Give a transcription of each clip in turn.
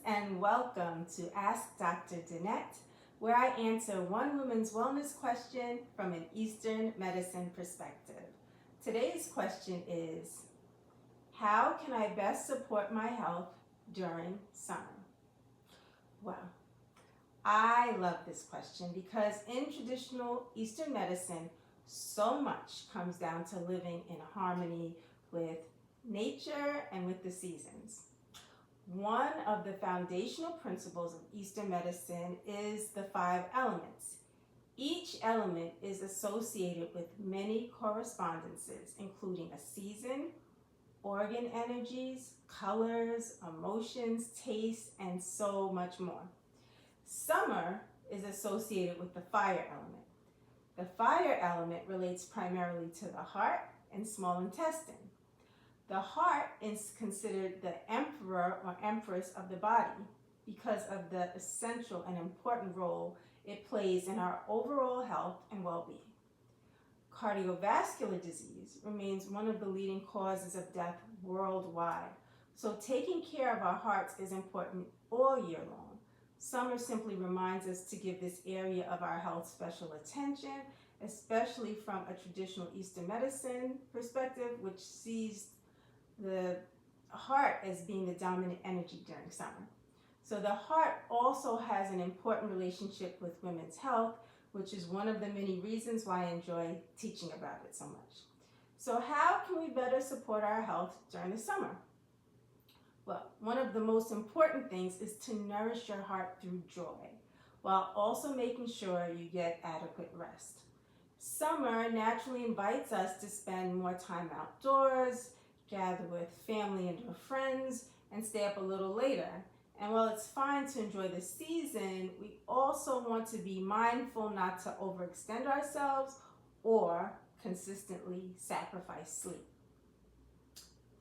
and welcome to Ask Dr. Danett, where I answer one woman's wellness question from an Eastern medicine perspective. Today's question is, how can I best support my health during summer? Well, I love this question because in traditional Eastern medicine, so much comes down to living in harmony with nature and with the seasons. One of the foundational principles of Eastern medicine is the 5 elements. Each element is associated with many correspondences, including a season, organ energies, colors, emotions, taste, and so much more. Summer is associated with the fire element. The fire element relates primarily to the heart and small intestine. The heart is considered the emperor or empress of the body because of the essential and important role it plays in our overall health and well-being. Cardiovascular disease remains one of the leading causes of death worldwide, so taking care of our hearts is important all year long. Summer simply reminds us to give this area of our health special attention, especially from a traditional Eastern medicine perspective, which sees the heart as being the dominant energy during summer. So the heart also has an important relationship with women's health, which is one of the many reasons why I enjoy teaching about it so much. So how can we better support our health during the summer? Well, one of the most important things is to nourish your heart through joy, while also making sure you get adequate rest. Summer naturally invites us to spend more time outdoors, gather with family and friends, and stay up a little later. And while it's fine to enjoy the season, we also want to be mindful not to overextend ourselves or consistently sacrifice sleep.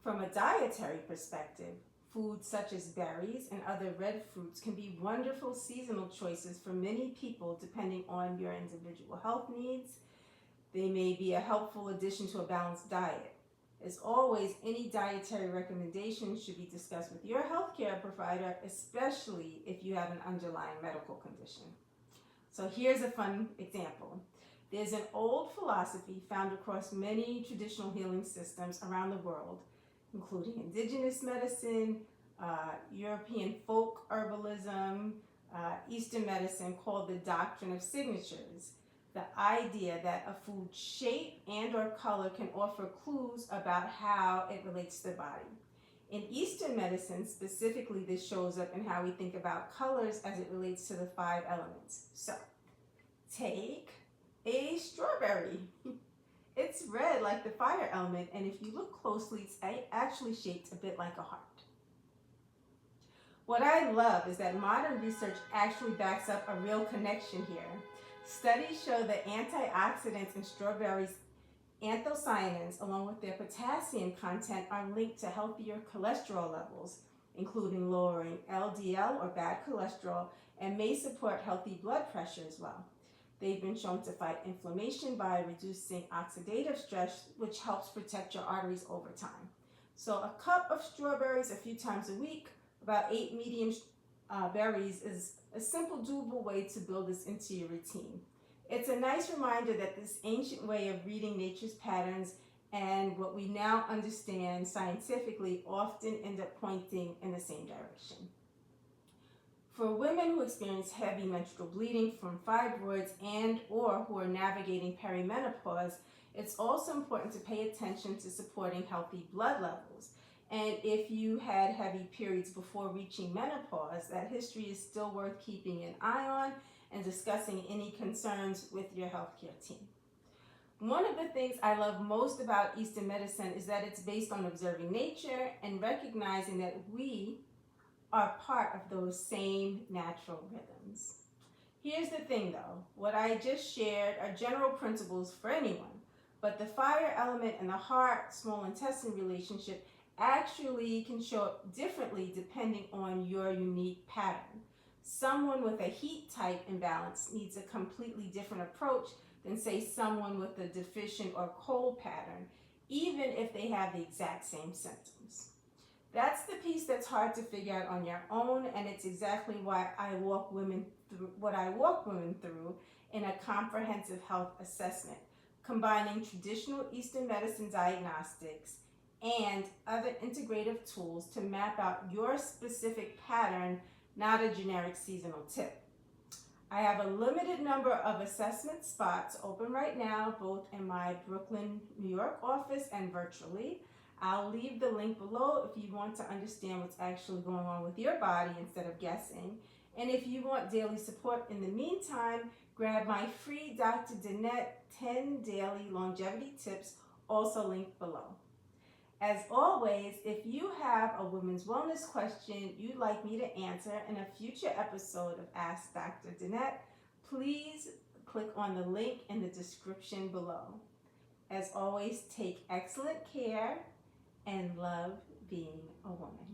From a dietary perspective, foods such as berries and other red fruits can be wonderful seasonal choices for many people depending on your individual health needs. They may be a helpful addition to a balanced diet. As always, any dietary recommendations should be discussed with your healthcare provider, especially if you have an underlying medical condition. So here's a fun example. There's an old philosophy found across many traditional healing systems around the world, including indigenous medicine, European folk herbalism, Eastern medicine, called the doctrine of signatures. The idea that a food's shape and or color can offer clues about how it relates to the body. In Eastern medicine, specifically, this shows up in how we think about colors as it relates to the 5 elements. So, take a strawberry. It's red like the fire element, and if you look closely, it's actually shaped a bit like a heart. What I love is that modern research actually backs up a real connection here. Studies show that antioxidants in strawberries' anthocyanins, along with their potassium content, are linked to healthier cholesterol levels, including lowering LDL or bad cholesterol, and may support healthy blood pressure as well. They've been shown to fight inflammation by reducing oxidative stress, which helps protect your arteries over time. So a cup of strawberries a few times a week, about 8 medium berries, is a simple, doable way to build this into your routine. It's a nice reminder that this ancient way of reading nature's patterns and what we now understand scientifically often end up pointing in the same direction. For women who experience heavy menstrual bleeding from fibroids and or who are navigating perimenopause, it's also important to pay attention to supporting healthy blood levels. And if you had heavy periods before reaching menopause, that history is still worth keeping an eye on and discussing any concerns with your healthcare team. One of the things I love most about Eastern medicine is that it's based on observing nature and recognizing that we are part of those same natural rhythms. Here's the thing though, what I just shared are general principles for anyone, but the fire element and the heart, small intestine relationship actually can show up differently depending on your unique pattern. Someone with a heat type imbalance needs a completely different approach than, say, someone with a deficient or cold pattern, even if they have the exact same symptoms. That's the piece that's hard to figure out on your own, and it's exactly why I walk women through what I walk women through in a comprehensive health assessment, combining traditional Eastern medicine diagnostics and other integrative tools to map out your specific pattern, not a generic seasonal tip. I have a limited number of assessment spots open right now, both in my Brooklyn, New York office and virtually. I'll leave the link below if you want to understand what's actually going on with your body instead of guessing. And if you want daily support in the meantime, grab my free Dr. Danett 10 Daily Longevity Tips, also linked below. As always, if you have a women's wellness question you'd like me to answer in a future episode of Ask Dr. Danett, please click on the link in the description below. As always, take excellent care and love being a woman.